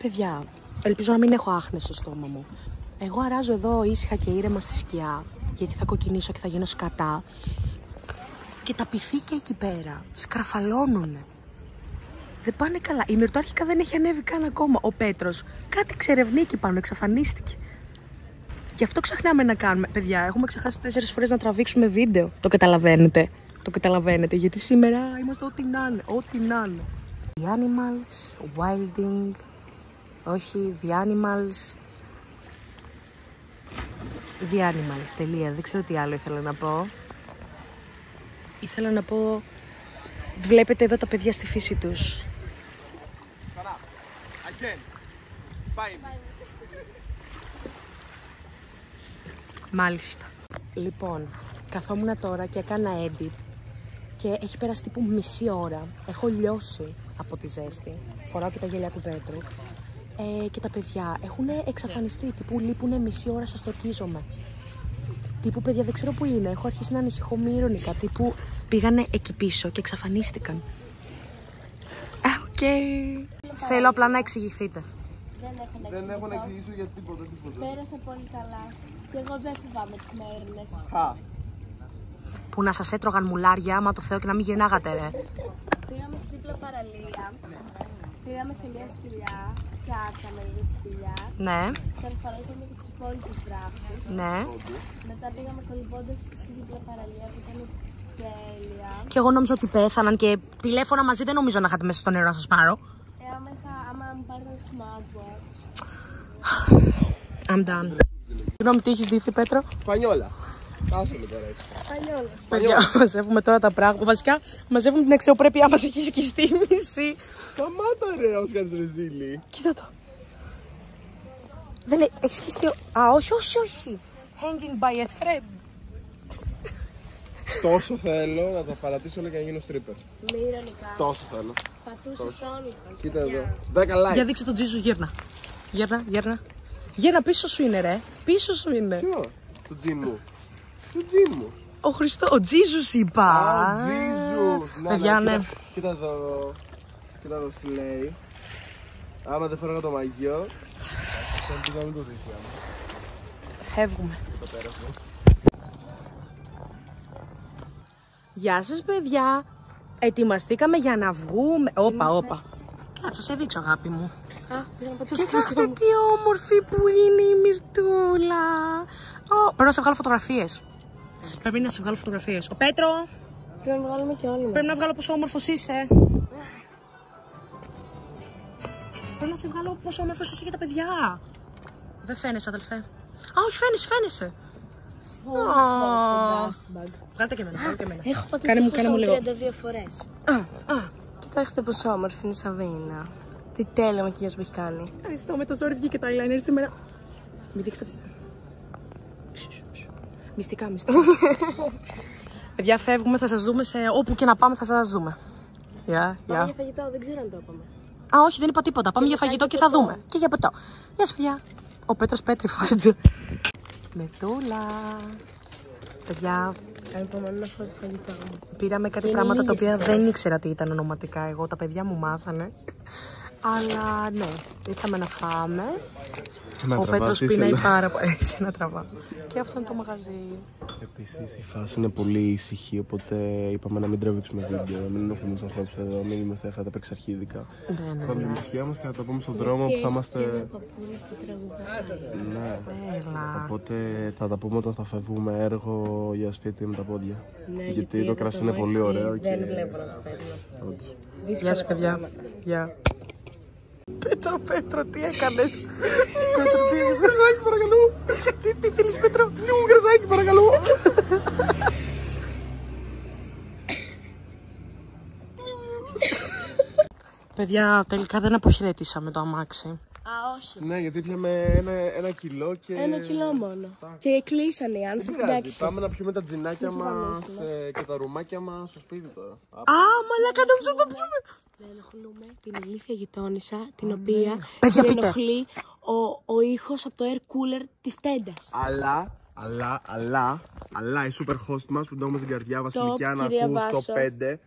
Παιδιά, ελπίζω να μην έχω άχνες στο στόμα μου. Εγώ αράζω εδώ ήσυχα και ήρεμα στη σκιά, γιατί θα κοκκινήσω και θα γίνω σκατά. Και τα πυθίκια εκεί πέρα σκραφαλώνουνε. Δεν πάνε καλά. Η μυρτοάρχικα δεν έχει ανέβει καν ακόμα. Ο Πέτρος κάτι ξερευνεί εκεί πάνω, εξαφανίστηκε. Γι' αυτό ξεχνάμε να κάνουμε. Παιδιά, έχουμε ξεχάσει 4 φορές να τραβήξουμε βίντεο. Το καταλαβαίνετε. Το καταλαβαίνετε, γιατί σήμερα είμαστε ό,τι να είναι. Ό,τι να είναι. The animals, wilding. Όχι, the animals. The animals, τελεία. Δεν ξέρω τι άλλο ήθελα να πω. Ήθελα να πω. Βλέπετε εδώ τα παιδιά στη φύση τους. Μάλιστα. Λοιπόν, καθόμουν τώρα και έκανα edit και έχει περάσει τύπου μισή ώρα. Έχω λιώσει από τη ζέστη. Φοράω και τα γυαλιά του Πέτρου. Και τα παιδιά έχουν εξαφανιστεί. Τύπου λείπουνε μισή ώρα, σας στορκίζομαι. Τύπου παιδιά δεν ξέρω που είναι. Έχω αρχίσει να ανησυχώ μη ειρωνικά. Τύπου πήγανε εκεί πίσω και εξαφανίστηκαν. Οκ. Θέλω απλά να εξηγηθείτε. Δεν έχω να εξηγήσω για τίποτα. Πέρασα πολύ καλά. Και εγώ δεν φοβάμαι τις μέρες. Που να σας έτρωγαν μουλάρια, άμα το Θεό, και να μην γυρνάγατε, ρε. Πήγαμε στην δίπλα παραλία. Πήγαμε σε μια σπηλιά. Κάτσαμε λίγο σπηλιά. Ναι. Σκαρφαλώσαμε και τους υπόλοιπους βράχους. Ναι. Μετά πήγαμε κολυμπώντας στη δίπλα παραλία που ήταν τέλεια. Και εγώ νόμιζα ότι πέθαναν και τηλέφωνα μαζί δεν νομίζω να είχατε μέσα στο νερό να σας πάρω. Άμα μου πάρετε smartwatch. I'm done. Συγγνώμη, τι έχεις ντύθει, Πέτρο? Σπανιόλα. Άσε με τώρα έτσι. Παιδιά, μαζεύουμε τώρα τα πράγματα. Βασικά, μαζεύουμε την αξιοπρέπειά μας, έχει σκιστεί η μισή. Σταμάτα ρε, όσο κάνεις ρεζίλι. Κοίτα το. Δεν έχει σκιστεί. Α, όχι. Hanging by a thread. Τόσο θέλω να τα παρατήσω όλα και να γίνω stripper. Με ειρωνικά. Τόσο θέλω. Πατούσες το όνειρο. Κοίτα εδώ. 10 like. Για δείξε τον Τζίζους, γύρνα. Γύρνα, πίσω σου είναι, ρε. Πίσω σου είναι. Ποιο? Το τζιν μου. Το τζιν μου. Ο Χριστό, ο Τζίζους είπα. Α, Τζίζους. Παιδιά, ναι. Κοίτα εδώ. Κοίτα εδώ λέει. Άμα δεν φοράω το μαγείο, θα πήγαμε το δίχτυα μου. Φεύγουμε. Γεια σας, παιδιά. Ετοιμαστήκαμε για να βγούμε. Όπα. Κάτσε, σε δείξω, αγάπη μου. Κοιτάξτε τι όμορφη που είναι η Μυρτούλα. Πρέπει να σε βγάλω φωτογραφίες. Ο Πέτρο. Πρέπει να βγάλουμε και όλοι. Πρέπει να βγάλω πόσο όμορφος είσαι. Πρέπει να σε βγάλω πόσο όμορφος είσαι για τα παιδιά. Δεν φαίνεσαι, αδελφέ. Α, όχι, φαίνεσαι. Βγάλτε και εμένα. Έχω Κάνε μου πατήσει λίγο. 32 φορές. Κοιτάξτε πόσο όμορφη είναι η Σαβίνα. Τι τέλειο μακιγιάζ που έχει κάνει. Ευχαριστώ, με το ζόρι βγήκε το eyeliner σήμερα. Μην δείξετε. Μυστικά. Παιδιά, φεύγουμε, θα σας δούμε σε όπου και να πάμε, θα σας δούμε. Πάμε για φαγητό, δεν ξέρω αν το είπαμε. Α, όχι, δεν είπα τίποτα. Πάμε για φαγητό και θα δούμε. Και για ποτό. Γεια σας, παιδιά. Ο Πέτρος Petrified. Μυρτούλα. Παιδιά, Ανυπομονώ να φάω το φαγητό. πήραμε κάτι πράγματα τα οποία δεν ήξερα τι ήταν ονοματικά εγώ. Τα παιδιά μου μάθανε. Αλλά ναι, ήρθαμε να φάμε. Ο Πέτρος πίνει πάρα πολύ. Εσύ να τραβά. Και αυτό είναι το μαγαζί. Επίσης η φάση είναι πολύ ησυχή, οπότε είπαμε να μην τραβήξουμε βίντεο, να μην ενοχλούμε τους ανθρώπους εδώ, μην είμαστε αυτά τα πεξαρχίδικα. Ναι. Πάμε την ησυχία μας και να τα πούμε στον δρόμο που θα είμαστε. Ναι. Έλα. Οπότε θα τα πούμε όταν θα φεύγουμε έργο για σπίτι με τα πόδια. Ναι, γιατί το κρασί είναι πολύ ωραίο και. Δεν βλέπω να το παίρνω. Όντως. Γεια σας, παιδιά. Γεια. Πέτρο, τι έκανες? Πέτρο, τι έκανες? Κρασάκι, παρακαλώ! Τι θέλεις, Πέτρο? Λίγο κρασάκι, παρακαλώ! Παιδιά, τελικά δεν αποχαιρέτησα το αμάξι. Α, όχι. Ναι, γιατί πιάμε ένα κιλό και. 1 κιλό μόνο. Και κλείσανε οι άνθρωποι. Εντάξει. Πάμε να πιούμε τα τζινάκια μας και τα ρουμάκια μας στο σπίτι τώρα. Α, μαλάκα, νόμιζα θα πιούμε. Δεν ενοχλούμε την ηλίθια γειτόνισσα, την οποία Παιδιά, την πείτε. ενοχλεί ο ήχος από το air cooler της τέντας. Αλλά η super host μας που ντόμαστε στην καρδιά, Βασιλικιά, να κυρία ακούς Βάσο. το 5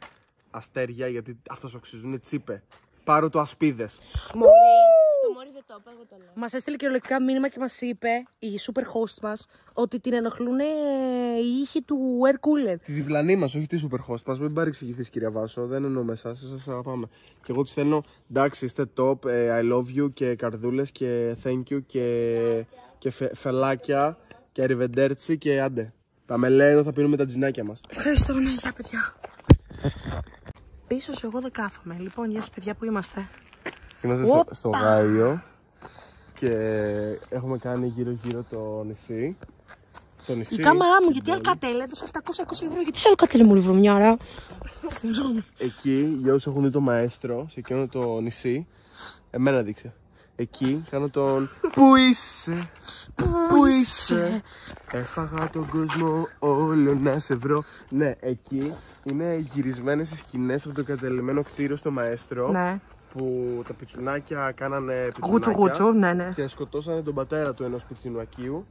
αστέρια, γιατί αυτός αξίζουν τσίπε. Πάρω το ασπίδες. Το μωρί Μας έστειλε κυριολεκτικά μήνυμα και μας είπε η super host μας ότι την ενοχλούν οι ήχοι του air cooler. Τη διπλανή μας, όχι τη super host μας. Μην παρεξηγηθείς, κυρία Βάσο. Δεν εννοώ με εσάς, σας αγαπάμε. Και εγώ τους στέλνω εντάξει, είστε top, I love you και καρδούλες και thank you και φελάκια και arrivederci και άντε. Πάμε λένε θα πίνουμε τα τζινάκια μας. Ευχαριστώ, ναι, γεια παιδιά. Πίσω εγώ δεν κάθομαι. Λοιπόν, γεια σας παιδιά, που είμαστε. Είμαστε στο Γάιο και έχουμε κάνει γύρω-γύρω το νησί. Η κάμερά μου, γιατί Αλκατέλ έδωσε 720 ευρώ. Γιατί σε Αλκατέλ μου λιβρομιάρα. Συγγνώμη. Εκεί, για όσους έχουν δει το μαέστρο, σε εκείνο το νησί, εμένα δείξε. Εκεί κάνω τον πού είσαι, πού είσαι. Έφαγα τον κόσμο όλο να σε βρω. Ναι, εκεί είναι γυρισμένες οι σκηνές από το κατελειμμένο κτίριο στο μαέστρο. Ναι. Που τα πιτσουνάκια κάνανε πιτσουνάκια γούτσου, ναι, ναι. και σκοτώσανε τον πατέρα του ενός πιτσινουακίου.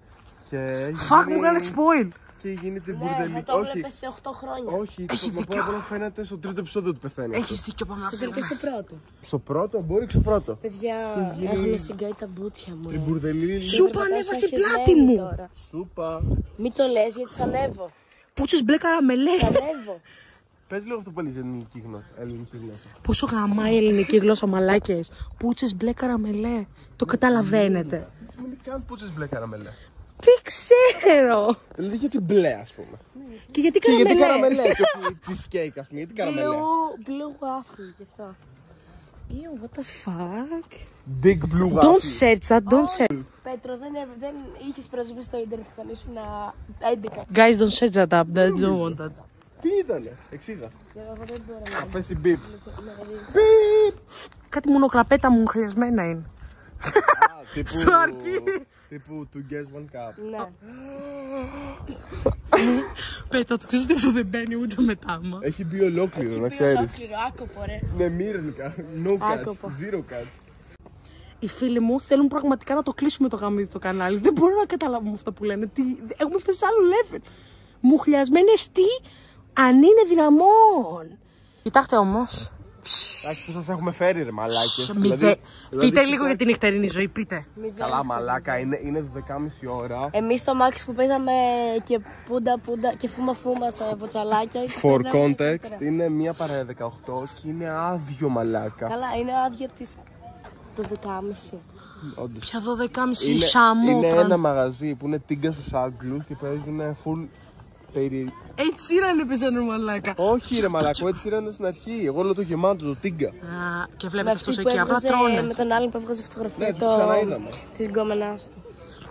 Φακ, μου κάνει spoil. Και γίνεται Ναι, μπουρδελί. θα το βλέπεις σε 8 χρόνια. Όχι, Έχει το δίκιο. πρώτο φαίνεται στο τρίτο επεισόδιο του πεθαίνει. Έχεις δίκιο, πάμε να Στο τελικό στο πρώτο. Στο πρώτο, μπορεί και στο πρώτο. Παιδιά, Και γίνει- έχουν συγκάει τα μπούτια μου. Την μπουρδελί. Σούπα ανέβα στην πλάτη μου. Σούπα. Μην το λες γιατί θα ανέβω. Πούτσες μπλε καραμελέ. Θα ανέβω. Πες λίγο αυτό που έλεγες ελληνική γλώσσα. Πόσο γαμάει η ελληνική γλώσσα, μαλάκες. Πούτσες μπλε καραμελέ. Το καταλαβαίνετε. Τι σημαίνει καν πούτσες μπλε καραμελέ. Τι ξέρω. Δηλαδή γιατί μπλε, ας πούμε. Και γιατί Και γιατί καραμελέ. καραμελέ. Και όχι cheesecake, ας πούμε. Γιατί καραμελέ. Blue waffle γι' αυτό. Ew, what the fuck. Big blue waffle. Don't search that, don't search. Πέτρο, δεν είχες πρόσβαση στο ίντερνετ όταν ήσουν 11. Guys, don't search that up, I don't want that. Τι ήτανε, εξήγα. Εγώ δεν μπορώ να Θα πέσει μπιπ. Κάτι μονοκλαπέτα μου χρειασμένα είναι. Σου αρκεί. Τύπου to guess one cup. Ναι. Πέτα, το ξέρεις ότι αυτό δεν μπαίνει ούτε μετά μα. Έχει μπει ολόκληρο, να ξέρεις. Ολόκληρο, άκοπο ρε. Ναι, μύρνικα. No cuts. Άκοπο. Zero cuts. Οι φίλοι μου θέλουν πραγματικά να το κλείσουμε το γαμίδι το κανάλι. Δεν μπορώ να καταλάβω αυτά που λένε. Έχουμε φτάσει σε άλλο level. Μουχλιασμένες τι, αν είναι δυναμών. Κοιτάξτε όμως. Εντάξει, που σας έχουμε φέρει ρε μαλάκες. Πείτε λίγο για την νυχτερινή ζωή, πείτε. Καλά μαλάκα, είναι 12.30 ώρα. Εμείς στο Max που παίζαμε και πούντα και φούμα στα βοτσαλάκια. For context, είναι 1 παρά 18 και είναι άδειο μαλάκα. Καλά, είναι άδειο από τις 12.30. Όντως. Πια 12.30 σαμού. Είναι ένα μαγαζί που είναι τίγκα στους Άγγλους και παίζουν full περί... Έτσι είναι παίζανε μαλάκα. Όχι ρε μαλάκο, έτσι ήταν στην αρχή. Εγώ λέω το γεμάτο, το τίγκα. Και βλέπετε αυτός εκεί, απλά τρώνε. Με τον άλλον που έβγαζε φωτογραφία. Ναι, τους ξαναείδαμε. Της γκόμενάς του.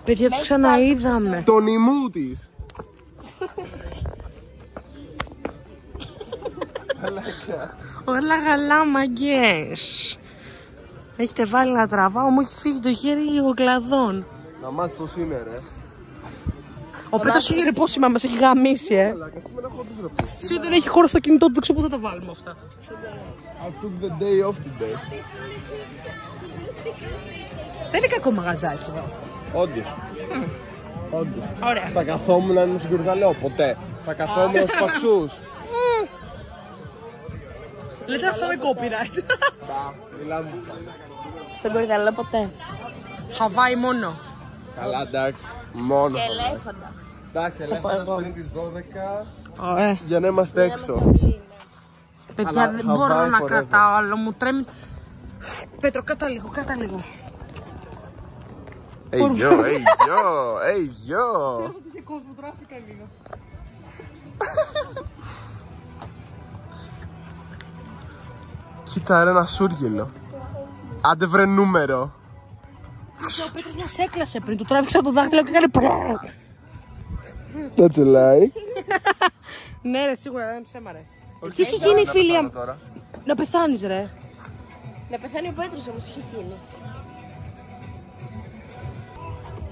Παιδιά, τους ξαναείδαμε. Τον ημού της. Όλα γαλά, μαγκές. Έχετε βάλει να τραβάω, μου έχει φύγει το χέρι ο κλαδόν. Να μάθεις πώς είναι ρε. Ο Πέτρος είχε ρεπόσιμα, μας έχει γαμίσει, Μαλάκα, σήμερα έχω τους ρεπούς. Εσύ δεν έχει χώρο στο κινητό του, δεν ξέρω πού θα τα βάλουμε αυτά. I took the day off today. Δεν είναι κακό μαγαζάκι εδώ. Όντως. Όντως. Ωραία. Θα καθόμουν να είναι στην Κορδαλαιό, ποτέ. Θα καθόμουν στους Παξούς. Λέτε αυτό με copyright. Μιλάμε. Δεν μπορεί να λέω ποτέ. Χαβάη μόνο. Καλά, εντάξει. Μόνο. Και ελέφαντα. Εντάξει, ελέφαντας πριν τις 12 Ωραία. για να είμαστε έξω. Παιδιά, Αλλά δεν Χαβάη μπορώ να forever. κρατάω άλλο, μου τρέμει. Πέτρο, κράτα λίγο, κράτα λίγο. Hey yo, hey yo, hey yo. Είχε κόσμο, τράφηκα λίγο. Κοίτα ρε ένα σούργελο. Άντε βρε νούμερο. Ο Πέτρος μας έκλασε πριν, του τράβηξα το δάχτυλο και έκανε πρρρρρ. Δεν τσελάει. Ναι ρε, σίγουρα δεν είναι ψέμα ρε. Τι είχε γίνει η φίλια μου. Να πεθάνεις ρε. Να πεθάνει ο Πέτρος όμως, είχε εκείνη.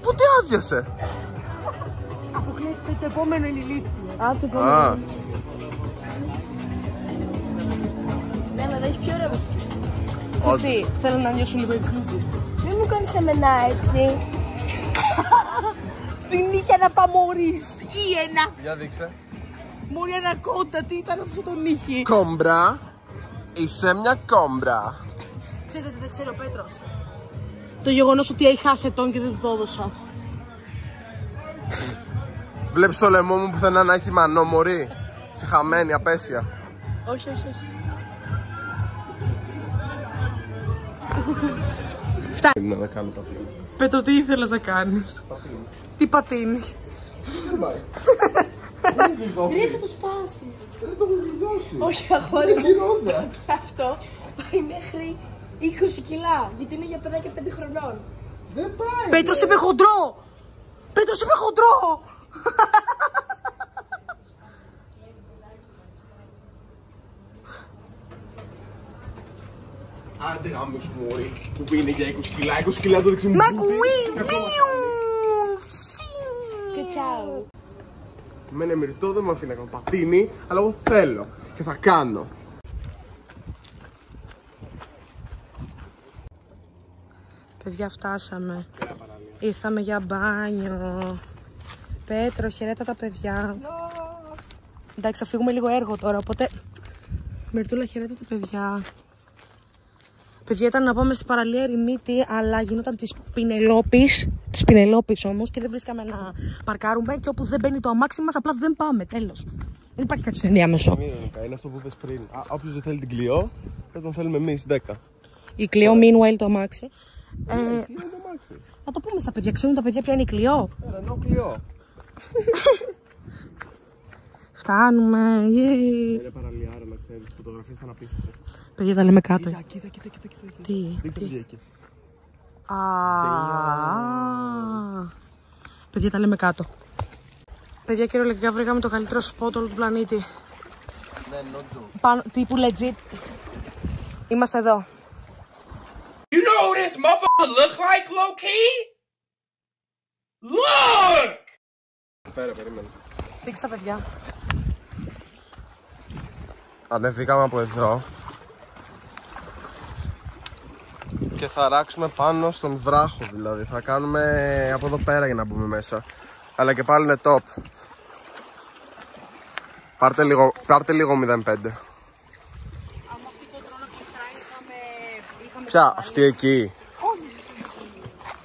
Πότε άδειασε. Αποκλείεται το επόμενο είναι ηλίθιο. Α, το Α, Ναι, αλλά δεν έχει πιο ωραίο. Τι, θέλω να νιώσω λίγο included. Μην μου κάνεις εμένα έτσι. Δεν είχε να παμωρίς ή ένα. για δείξε. Μωρή ανακόντα, τι ήταν αυτό το νύχι. Κόμπρα. Είσαι μια κόμπρα. Ξέρετε τι δεν ξέρει ο Πέτρος. το γεγονός ότι έχασε τον και δεν του το έδωσα. Βλέπεις το λαιμό μου πουθενά να έχει μανό, μωρή. Συχαμένη, απέσια. Όχι, όχι, όχι. Φτάνει να κάνω πατίνι. Πέτρο, τι ήθελες να κάνεις? Πατίνι. Τι πατίνι? Δεν πάει. Δεν θα το σπάσεις. Δεν το έχω δώσει. Όχι, αγόρι Είναι μου. χειρόδια. Αυτό πάει μέχρι 20 κιλά. Γιατί είναι για παιδάκια 5 χρονών. Δεν πάει. Πέτρο, σε είπε χοντρό! Πέτρο, σε είπε χοντρό! Άντε γάμο σου μωρή, που είναι για 20 κιλά, 20 κιλά το δεξί μου. Μακουί! Και τσάου. Εμένα μυρτό δεν με αφήνει να κάνω πατίνι, αλλά εγώ θέλω και θα κάνω. Παιδιά, φτάσαμε. Ήρθαμε για μπάνιο. Πέτρο, χαιρέτα τα παιδιά. Εντάξει, θα φύγουμε λίγο έργο τώρα, οπότε... Μυρτούλα, χαιρέτα τα παιδιά. Παιδιά, ήταν να πάμε στην παραλία Ερημίτη, αλλά γινόταν της Πινελόπης όμως και δεν βρίσκαμε να παρκάρουμε και όπου δεν μπαίνει το αμάξι μας, απλά δεν πάμε, τέλος. Δεν υπάρχει κάτι στο ενδιάμεσο. Είναι αυτό που είπες πριν. Όποιος δεν θέλει την Κλειό, θα τον θέλουμε εμείς 10. Η Κλειό, meanwhile, το αμάξι. Τι είναι το αμάξι? Να το πούμε στα παιδιά, ξέρουν τα παιδιά ποια είναι η Κλειό. Ενώ Κλειό. Φτάνουμε, Είναι παραλιάρα, να ξέρεις, φωτογραφίες ήταν απίστευτες. παιδιά, τα λέμε κάτω. Κοίτα. Τι, Δείξτε τι. τι εκεί. Α, παιδιά, τα λέμε κάτω. Παιδιά, κυριολεκτικά βρήκαμε το καλύτερο σπότ όλου του πλανήτη. Ναι, no joke. Πάνω, τύπου legit. Είμαστε εδώ. You know who this motherfucker look like, low-key? Look! Πέρα, περίμενε. Δείξτε τα παιδιά. Ανεβήκαμε από εδώ και θα ράξουμε πάνω στον βράχο, δηλαδή θα κάνουμε από εδώ πέρα για να μπούμε μέσα. Αλλά και πάλι είναι top. Πάρτε λίγο 0,5. Ποια, αυτή εκεί?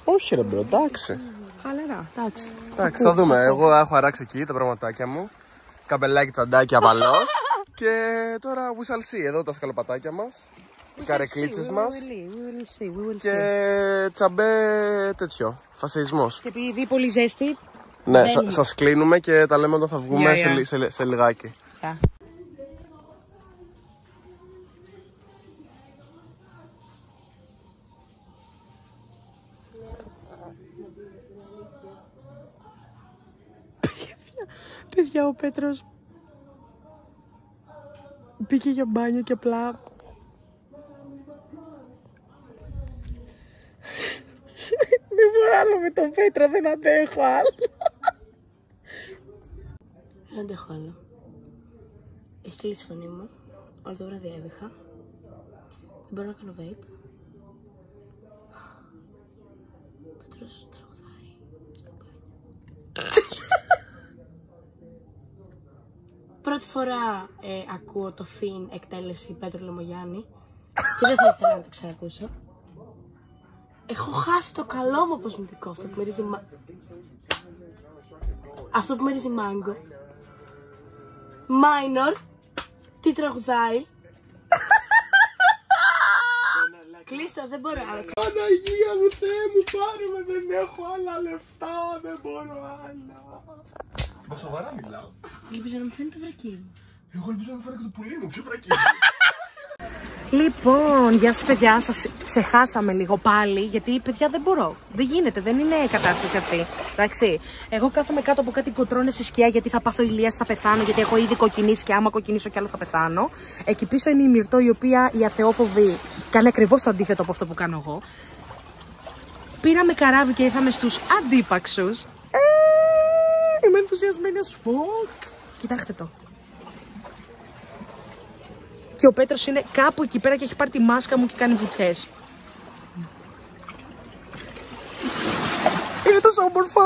Όχι ρε μπρο, εντάξει. Χαλαρά, εντάξει. Εντάξει, θα δούμε. Εγώ έχω αράξει εκεί τα πραγματάκια μου. Καμπελάκι, τσαντάκι, απαλός. Και τώρα we shall see. Εδώ τα σκαλοπατάκια μας. Οι καρεκλίτσες μας. Και τσαμπέ τέτοιο. Φασεϊσμός. Και επειδή πολύ ζέστη. Ναι, σας κλείνουμε και τα λέμε όταν θα βγούμε σε λιγάκι. Παιδιά, ο Πέτρος μπήκε για μπάνιο και απλά... Δεν μπορώ άλλο με τον Πέτρο, δεν αντέχω άλλο. Δεν αντέχω άλλο. Έχει κλείσει η φωνή μου. Όλο το βράδυ έβηχα. Δεν μπορώ να κάνω vape. Ο Πέτρος τραγουδάει στο μπάνιο. Πρώτη φορά ακούω το φιν εκτέλεση Πέτρο Λεμογιάννη και δεν θα ήθελα να το ξανακούσω. Έχω χάσει το καλό μου αποσμητικό, αυτό που μυρίζει αυτό που μυρίζει μάγκο. Μάινορ, τι τραγουδάει. Κλείστο, δεν μπορώ άλλο. Παναγία μου, Θεέ μου, πάρε με, δεν έχω άλλα λεφτά, δεν μπορώ άλλα. Μα σοβαρά μιλάω. Ελπίζω να μου φαίνεται το βρακί μου. Εγώ ελπίζω να φέρω και το πουλί μου, ποιο βρακί. Λοιπόν, γεια σας παιδιά, σας ξεχάσαμε λίγο πάλι, γιατί παιδιά δεν μπορώ. Δεν γίνεται, δεν είναι η κατάσταση αυτή. Εντάξει, εγώ κάθομαι κάτω από κάτι κοτρώνες στη σκιά γιατί θα πάθω ηλίας, θα πεθάνω, γιατί έχω ήδη κοκκινήσει και άμα κοκκινήσω κι άλλο θα πεθάνω. Εκεί πίσω είναι η Μυρτώ, η οποία η αθεόφοβη κάνει ακριβώς το αντίθετο από αυτό που κάνω εγώ. Πήραμε καράβι και ήρθαμε στους Αντίπαξους. Είμαι ενθουσιασμένη as fuck. Κοιτάξτε το. Και ο Πέτρος είναι κάπου εκεί πέρα και έχει πάρει τη μάσκα μου και κάνει βουτιές. Είναι τόσο όμορφα.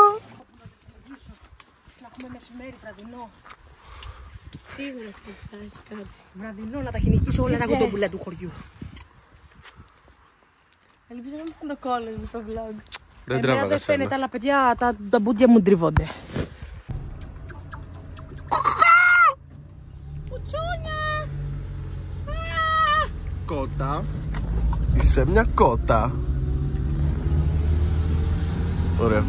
Να έχουμε μεσημέρι, βραδινό. Σίγουρα θα έχει κάτι. Βραδινό, να τα κυνηγήσω όλα τα κοτόπουλα του χωριού. Ελπίζω να μην φάνε το κόλλος μου στο vlog. Δεν Εμένα τράβαγα δεν σένα. φαίνεται, αλλά παιδιά τα μπούντια μου τριβώνται. Πουτσούνια! Κότα. Είσαι μια κότα. Ωραία.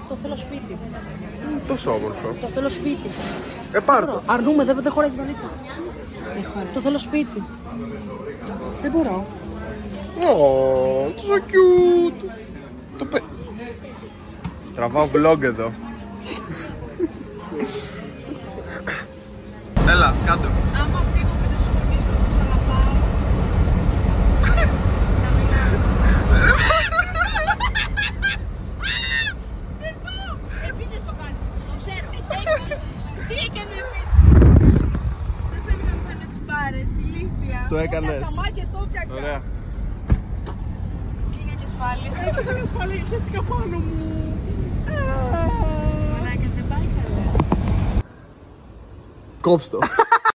Το θέλω σπίτι. Τόσο όμορφο. Το θέλω σπίτι. Πάρ' το. Αρνούμε, δεν χωράζει βαλίτσα. Το θέλω σπίτι. Δεν μπορώ. Ω, τόσο cute. Τραβάω vlog εδώ. Έλα, κάτω. Άμα φύγω με το συγχωνισμό του ξαναπάω. Επίτες το κάνεις, το ξέρω. Τι έκανε επίτες. Δεν πρέπει να μου κάνεις μπάρες, ηλίθεια. Το έκανες. Τσαμάκια στο φτιάξα. Ωραία. Είναι και ασφάλεια. Έχεις ανασφάλεια, χέστηκα πάνω μου. Μαλάκα, δεν πάει καλά. Κόψ' το.